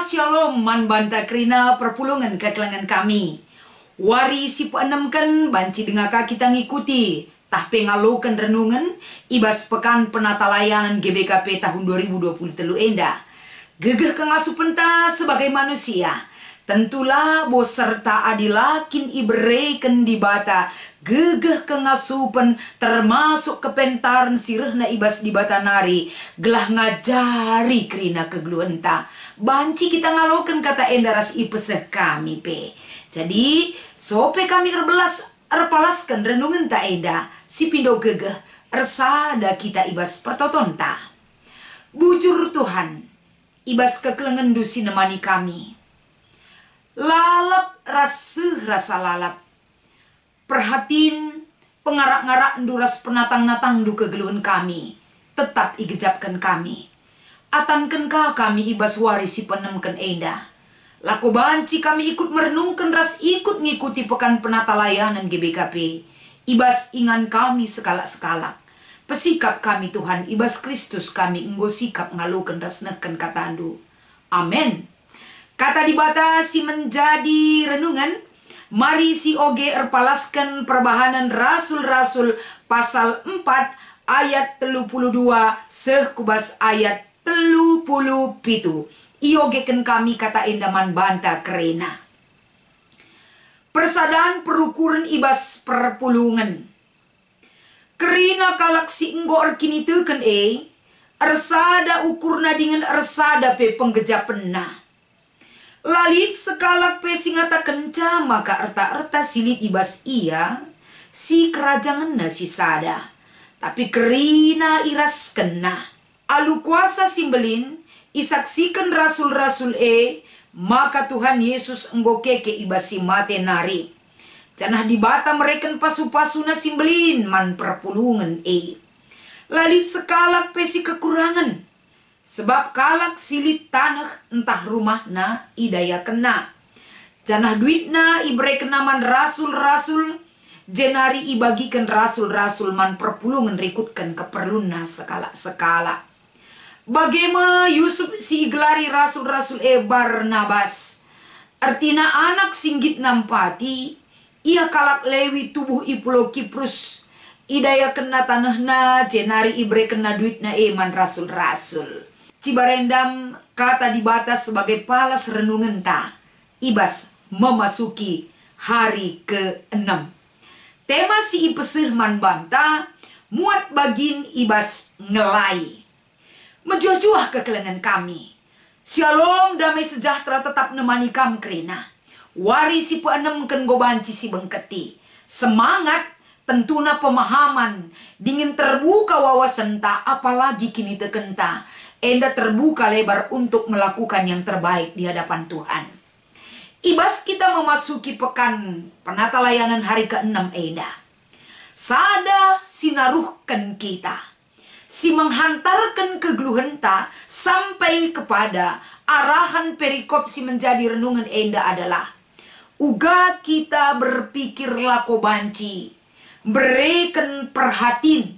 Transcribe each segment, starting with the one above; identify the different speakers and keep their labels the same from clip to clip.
Speaker 1: Shalom man banta krina perpulungan kekelangan kami. Wari si peenemkan banci dengaka kita ngikuti. Tah pengalokan renungan ibas pekan penata layanan GBKP tahun 2023 enda. Gegeh kengasu penta sebagai manusia. Tentulah boserta adilakin ibereken di bata. Gegeh kengasupen termasuk kepentaran sirehna ibas di bata nari. Gelah ngajari krina kegluenta. Banci kita ngaloken kata endaras ipeseh kami pe. Jadi sope kami erpalaskan renungan ta enda. Si pindo gegeh ersada kita ibas pertotonta. Bujur Tuhan ibas kekelengan dusi nemani kami. Lalap rasa lalap. Perhatiin pengarak-ngarak duras penatang-natang du kegeluhan kami. Tetap igejapkan kami. Atanken ka kami ibas warisi penemken enda. Lako banci kami ikut merenungkan ras ikut ngikuti pekan penata layanan GBKP. Ibas ingan kami sekala-sekala. Pesikap kami Tuhan ibas Kristus kami enggo sikap ngaluken ras neken katandu. Amin. Kata dibatasi menjadi renungan. Mari si oge erpalaskan perbahanan rasul-rasul pasal 4 ayat 32 sekubas ayat 37. Iogeken kami kata endaman banta kerena. Persadaan perukuran ibas perpulungan. Kerina kalak si enggo erkini teken ersada ukurna dengan ersada pe penggejapenna. Lalit sekalak pe singata kenca maka erta-erta silit ibas ia si kerajangan na si sada. Tapi kerina iras kena. Alu kuasa simbelin isaksikan rasul-rasul maka Tuhan Yesus enggo keke ibas si mate nari. Canah dibata mereken pasu-pasuna simbelin man perpulungan Lalit sekalak pe si kekurangan. Sebab kalak silit tanah entah rumahna idaya kena. Janah duitna ibre kenaman rasul-rasul. Jenari ibagikan rasul-rasul man perpulungan rikutkan keperluna sekala-sekala. Bagaimana Yusuf si iglari rasul-rasul Barnabas. Artina anak singgit nampati. Ia kalak lewi tubuh ipulo Kiprus. Idaya kena tanahna jenari ibre kena duitna man rasul-rasul. Cibarendam kata dibatas sebagai palas renungan ta. Ibas memasuki hari ke-6. Tema si ipeseh man banta muat bagin ibas ngelai. Mejuah-juah kekelengan kami. Shalom damai sejahtera tetap nemani kam krena. Wari si peenem ken gobanci si bengketi. Semangat tentuna pemahaman. Dingin terbuka wawasan ta apalagi kini tekenta. Enda terbuka lebar untuk melakukan yang terbaik di hadapan Tuhan. Ibas kita memasuki pekan penata layanan hari ke-6 enda. Sada sinaruhkan kita. Si menghantarkan kegeluhenta sampai kepada arahan perikop si menjadi renungan enda adalah. Uga kita berpikir lako banci. Berikan perhatiin.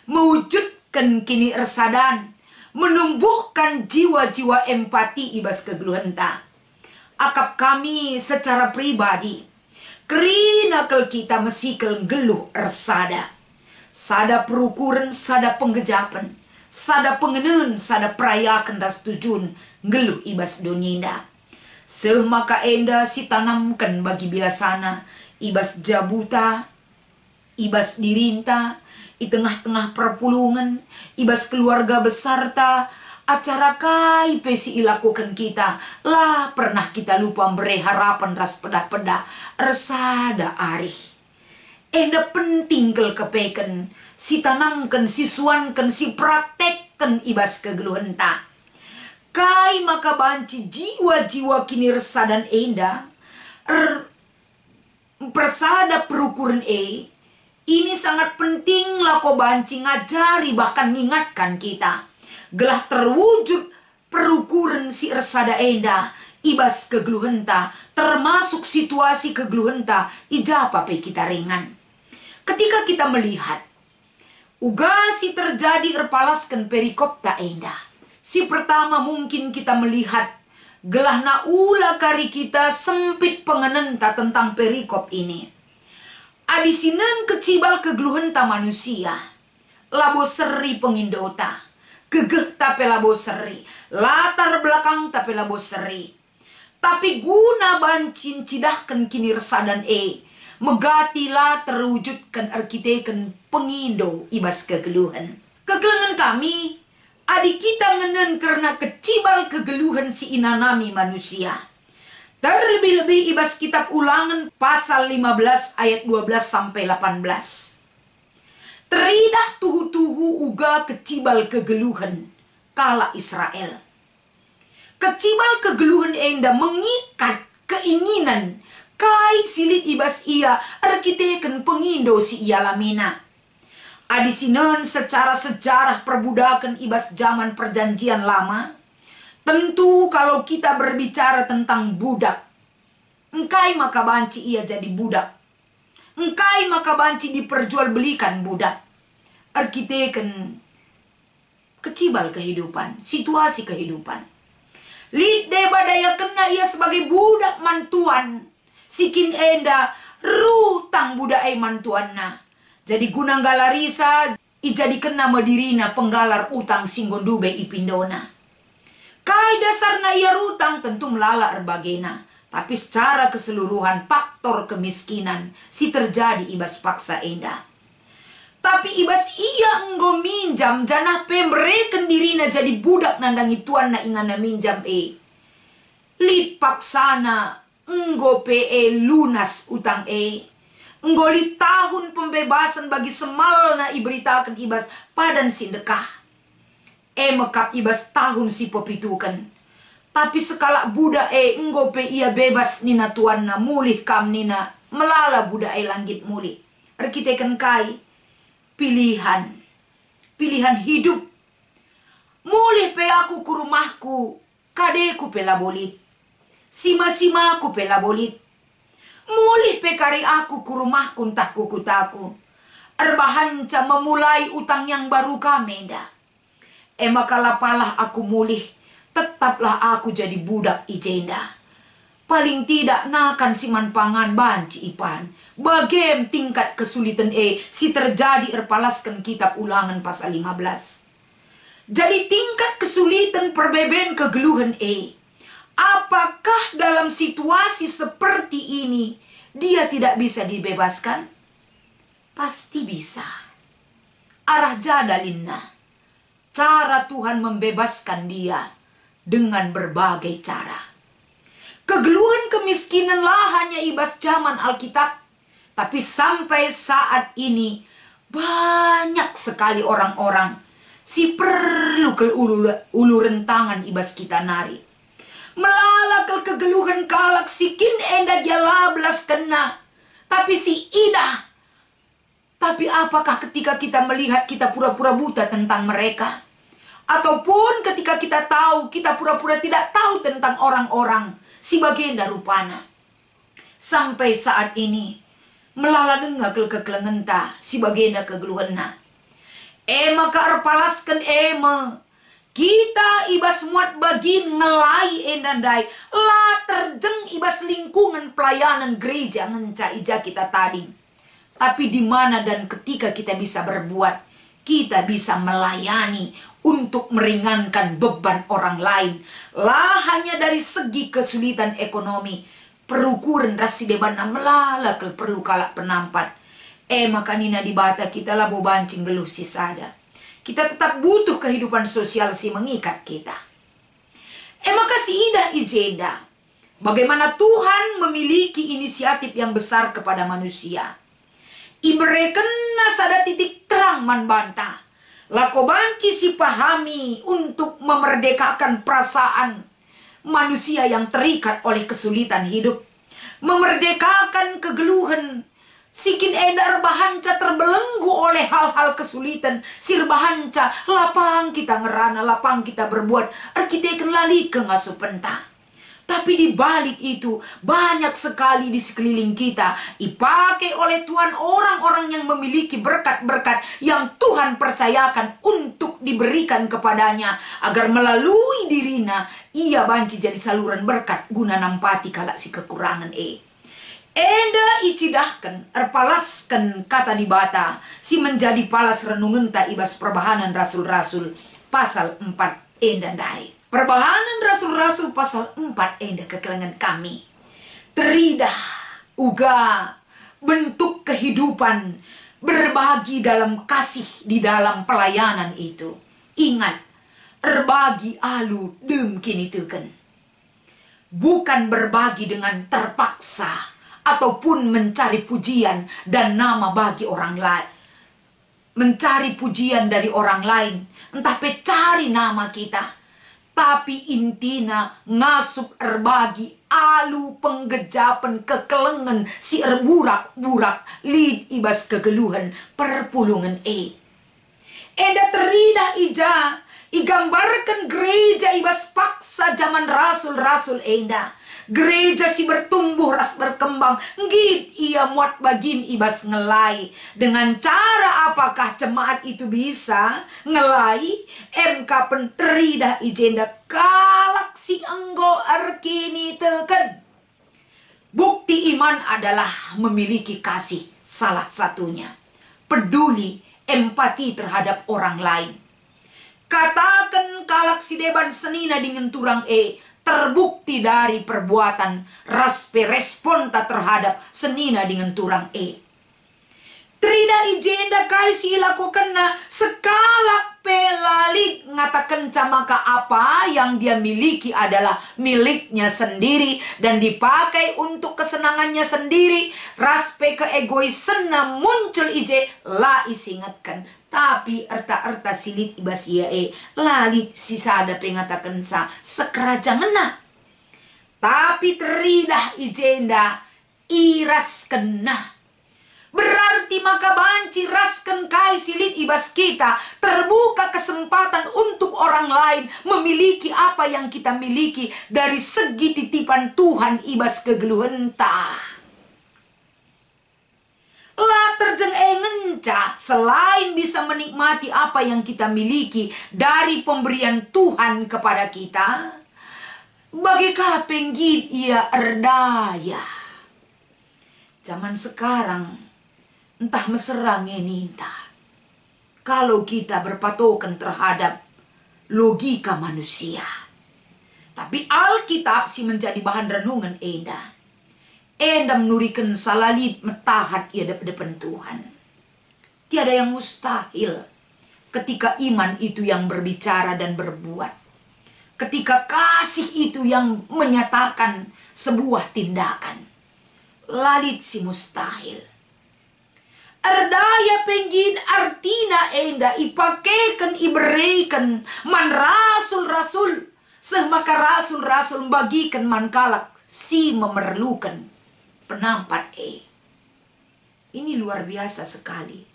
Speaker 1: Mewujudkan kini ersadan. Menumbuhkan jiwa-jiwa empati ibas kegeluhenta. Akap kami secara pribadi. Kerina kel kita mesikel geluh ersada. Sada perukuran, sada penggejapan. Sada pengenun, sada perayakan ras tujun. Geluh ibas duninda. Seh maka enda si tanamkan bagi biasana. Ibas jabuta. Ibas dirinta. Di tengah-tengah perpulungan, ibas keluarga besar ta, acara kai pesi ilakukan kita. Lah pernah kita lupa beri harapan ras peda-peda, ersada arih. Enda penting kel kepeken, si tanamkan, si suankan, si praktekkan ibas kegeluhan ta. Kai maka banci jiwa-jiwa kini resadan enda, persada perukuran ini sangat penting lako banci ngajari bahkan mengingatkan kita. Gelah terwujud perukuran si ersada enda. Ibas kegeluhenta termasuk situasi kegeluhenta. Ijapa pe kita ringan. Ketika kita melihat. Uga si terjadi erpalaskan perikop ta enda. Si pertama mungkin kita melihat Gelah na ula kari kita sempit pengenenta tentang perikop ini. Adisinen kecibal kegeluhan ta manusia. Labo seri pengindota. Gegeh tapi labo seri. Latar belakang tapi labo seri. Tapi guna bancin cidahkan kini resadan megatilah terwujudkan arkiteken pengindo ibas kegeluhan. Kegeluhan kami, adik kita ngenen karena kecibal kegeluhan si inanami manusia. Terlebih-lebih ibas kitab Ulangan pasal 15 ayat 12 sampai 18. Teridah tuhu-tuhu uga kecibal kegeluhan kala Israel. Kecibal kegeluhan enda mengikat keinginan kai silit ibas ia arkiteken pengindo si ia lamina. Adisinan secara sejarah perbudakan ibas zaman perjanjian lama. Tentu kalau kita berbicara tentang budak, engkai maka banci ia jadi budak. Engkai maka banci diperjualbelikan budak. Arkiteken kecibal kehidupan, situasi kehidupan. Lid deba daya kena ia sebagai budak mantuan. Sikin enda rutang budai mantuanna. Jadi gunang galarisa ijadi kena madirina penggalar utang singgondube ipindona. Kai dasarna ia rutang tentu melala erbagena. Tapi secara keseluruhan faktor kemiskinan si terjadi ibas paksa enda. Tapi ibas ia enggo minjam janah pemreken dirina jadi budak nandangi tuan na ingana minjam Lid paksana enggo lunas utang enggo li tahun pembebasan bagi semal na iberitakan ibas padan sindekah. Mekap ibas tahun si popitukan. Tapi sekala budak enggo ia bebas nina tuan na mulih kam nina melala budak langgit mulih. Arkiteken kai pilihan hidup. Mulih pe aku ku rumahku, kadeku pela bolit. Sima-sima aku pela bolit. Mulih pe kari aku ku rumahku entah kukutaku. Erbahanca memulai utang yang baru kamenda. Makalah palah aku mulih, tetaplah aku jadi budak ijenda. Paling tidak nakan siman pangan banci ipan. Bagem tingkat kesulitan si terjadi erpalaskan kitab Ulangan pasal 15. Jadi tingkat kesulitan perbeben kegeluhan apakah dalam situasi seperti ini dia tidak bisa dibebaskan? Pasti bisa. Arah jadalinna. Cara Tuhan membebaskan dia dengan berbagai cara. Kegeluhan kemiskinan lah hanya ibas zaman Alkitab. Tapi sampai saat ini banyak sekali orang-orang si perlu ke uluran tangan ibas kita nari. Melala ke kegeluhan kalak sikin enda dia lablas kena. Tapi si ida. Tapi apakah ketika kita melihat kita pura-pura buta tentang mereka? Ataupun ketika kita tahu kita pura-pura tidak tahu tentang orang-orang si bagenda rupana. Sampai saat ini melala dengar kekelengenta si bagenda kegeluhanna. Maka erpalaskan kita ibas muat bagin ngelai endandai lah terjeng ibas lingkungan pelayanan gereja ngenca ija kita tadi. Tapi di mana dan ketika kita bisa berbuat, kita bisa melayani untuk meringankan beban orang lain. Lah hanya dari segi kesulitan ekonomi, perukuran rasi bebana melala perlu kalak penampat. Maka nina di bata kita lah bobancing geluh si sada. Kita tetap butuh kehidupan sosial si mengikat kita. Maka si idah ijenda. Bagaimana Tuhan memiliki inisiatif yang besar kepada manusia. Iberekena sada titik terang man bantah. Lako banci si pahami untuk memerdekakan perasaan manusia yang terikat oleh kesulitan hidup. Memerdekakan kegeluhan. Sikin edar bahanca terbelenggu oleh hal-hal kesulitan. Sir bahanca lapang kita ngerana, lapang kita berbuat. Arkiteken lali ke ngasuh pentah. Tapi di balik itu banyak sekali di sekeliling kita dipakai oleh Tuhan orang-orang yang memiliki berkat-berkat yang Tuhan percayakan untuk diberikan kepadanya, agar melalui dirinya ia banci jadi saluran berkat guna nampati kala si kekurangan Enda icidahkan erpalaskan kata di bata si menjadi palas renungan ta ibas perbahanan rasul-rasul pasal 4 enda dai. Perbahanan rasul-rasul pasal 4 enda kekelangan kami. Teridah uga bentuk kehidupan berbagi dalam kasih di dalam pelayanan itu. Ingat, berbagi alu dem kini teken. Bukan berbagi dengan terpaksa ataupun mencari pujian dan nama bagi orang lain. Mencari pujian dari orang lain, entah cari nama kita. Tapi intina ngasup erbagi alu penggejapan kekelengan si erburak-burak lid ibas kegeluhan perpulungan Eda teridah ija igambarkan gereja ibas paksa zaman rasul-rasul enda. Gereja si bertumbuh ras berkembang ngit ia muat bagin ibas ngelai. Dengan cara apakah jemaat itu bisa ngelai? MK penteridah ijenda kalak si enggo arkini teken. Bukti iman adalah memiliki kasih, salah satunya peduli, empati terhadap orang lain. Katakan kalak si deban senina dengan turang terbukti dari perbuatan raspe responta terhadap senina dengan turang Trida ijenda kaisi lakukan sekala pelalit ngatakan camaka apa yang dia miliki adalah miliknya sendiri dan dipakai untuk kesenangannya sendiri. Raspe keegoisan muncul ije la isingatkan. Tapi erta-erta silit ibasia lalit sisada pengatakan sa sekeraja ngena. Tapi teridah ijenda iras kena. Berarti maka banci rasken kai silit ibas kita. Terbuka kesempatan untuk orang lain memiliki apa yang kita miliki dari segi titipan Tuhan ibas kegeluhan ta. Lah terjeng ngenca selain bisa menikmati apa yang kita miliki dari pemberian Tuhan kepada kita, bagi kapenggit ia erdaya. Zaman sekarang entah meserang ninta. Kalau kita berpatokan terhadap logika manusia. Tapi Alkitab sih menjadi bahan renungan enda. Enda menurikan salalit metahat ia depan Tuhan. Tiada yang mustahil ketika iman itu yang berbicara dan berbuat. Ketika kasih itu yang menyatakan sebuah tindakan. Lalit si mustahil. Erdaya penggin artina enda ipakekan iberikan man rasul-rasul. Semaka rasul-rasul bagikan man kalak si memerlukan penampat Ini luar biasa sekali.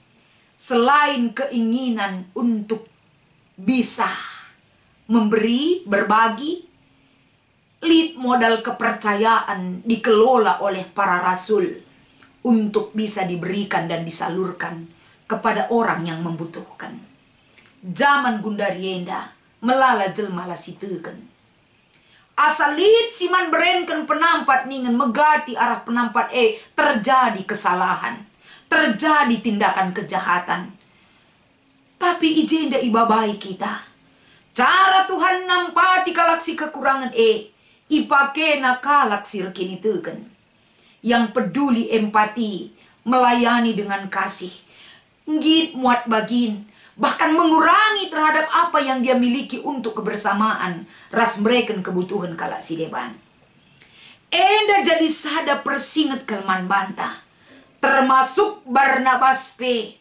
Speaker 1: Selain keinginan untuk bisa memberi, berbagi, lead modal kepercayaan dikelola oleh para rasul untuk bisa diberikan dan disalurkan kepada orang yang membutuhkan. Zaman gundarienda melala jelma lasiteukeun. Asalit siman berenkan penampat ningen megati arah penampat terjadi kesalahan, terjadi tindakan kejahatan. Tapi ijenda ibabai kita. Cara Tuhan nampati kalaksi kekurangan ipakena kalaksi rekini teuken. Yang peduli empati, melayani dengan kasih. Ngit muat bagin. Bahkan mengurangi terhadap apa yang dia miliki untuk kebersamaan. Ras mereka kebutuhan kalak si deban. Enda jadi sada persinget kelman bantah. Termasuk Barnabas P.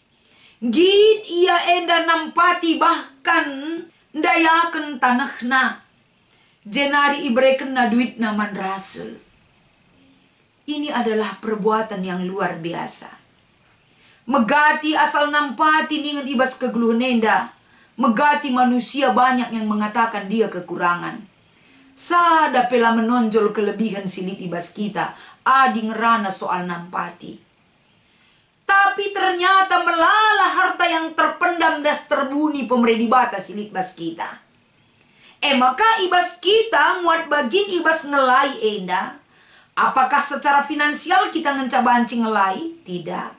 Speaker 1: Git ia enda nampati bahkan dayakan tanahna. Jenari ibreken na duit naman rasul. Ini adalah perbuatan yang luar biasa. Megati asal nampati ningan ibas kegeluhan enda. Megati manusia banyak yang mengatakan dia kekurangan. Sada pela menonjol kelebihan silit ibas kita. Adi ngerana soal nampati. Tapi ternyata melala harta yang terpendam das terbuni pemeredi bata silit bas kita. Maka ibas kita muat bagin ibas ngelai enda. Apakah secara finansial kita ngencabanci ngelai? Tidak.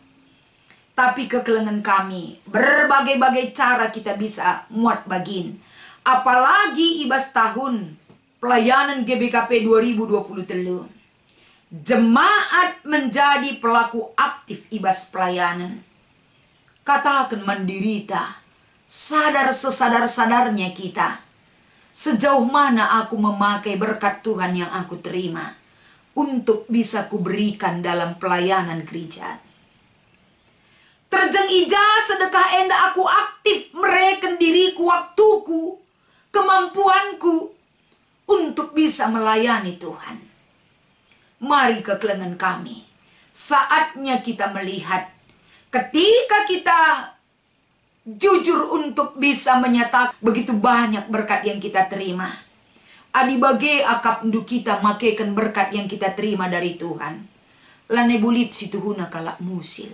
Speaker 1: Tapi kekelengan kami, berbagai-bagai cara kita bisa muat bagin. Apalagi ibas tahun pelayanan GBKP 2023. Jemaat menjadi pelaku aktif ibas pelayanan. Katakan menderita, sadar sesadar-sadarnya kita. Sejauh mana aku memakai berkat Tuhan yang aku terima untuk bisa kuberikan dalam pelayanan gereja. Terjang ijazah sedekah enda aku aktif mereken diriku, waktuku, kemampuanku untuk bisa melayani Tuhan. Mari kekelengan kami, saatnya kita melihat ketika kita jujur untuk bisa menyatakan begitu banyak berkat yang kita terima. Adi bage akap ndu kita makaikan berkat yang kita terima dari Tuhan. Lane bulit si tuhuna kalak musil.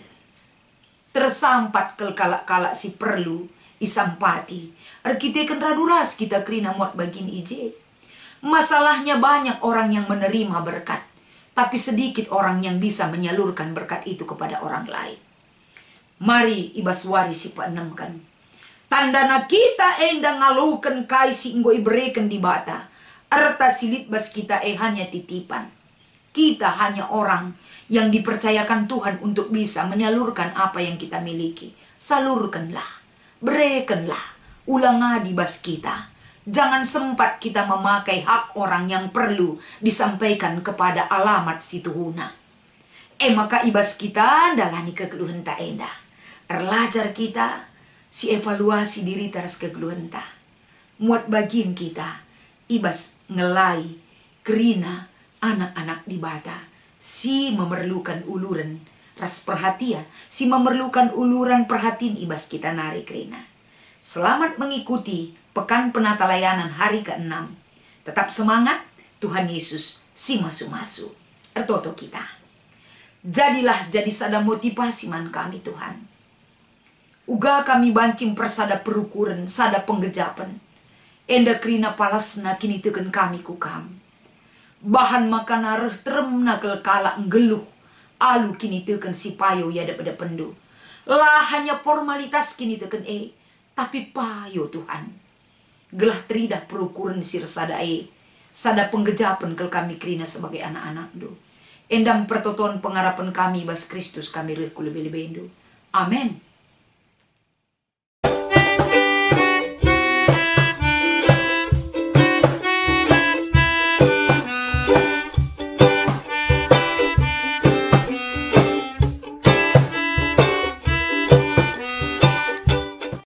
Speaker 1: Tersampat kel kalak si perlu isampati. Arkiteken raduras kita kerina muat bagin ije. Masalahnya banyak orang yang menerima berkat. Tapi sedikit orang yang bisa menyalurkan berkat itu kepada orang lain. Mari ibas wari si panemkan. Tandana kita enda ngalukan kai si inggo ibereken di bata. Arta silit bas kita hanya titipan. Kita hanya orang yang dipercayakan Tuhan untuk bisa menyalurkan apa yang kita miliki. Salurkanlah, berikanlah, ulangadi bas kita. Jangan sempat kita memakai hak orang yang perlu disampaikan kepada alamat si tuhuna. Maka ibas kita dalani kekeluhan tak endah. Erlajar kita si evaluasi diri teras kekeluhan tak. Muat bagin kita ibas ngelai kerina anak-anak di bata. Si memerlukan uluran ras perhatian. Si memerlukan uluran perhatian ibas kita narik kerina. Selamat mengikuti Pekan Penata Layanan hari ke-6. Tetap semangat, Tuhan Yesus si masu-masu. Ertoto kita. Jadilah jadi sada motivasi man kami Tuhan. Uga kami bancing persada perukuran, sada penggejapan. Enda krina palasna kini teken kami kukam. Bahan makana reh teremna kel kala nggeluh. Alu kini teken si payo ya daripada pendu. Lah hanya formalitas kini teken tapi payo Tuhan. Gelah teridah perukuran sir sadai. Sada penggejapan kel kami krina sebagai anak-anak do. Endam pertoton pengarapan kami bas Kristus kami reh lebih-lebih do. Amin.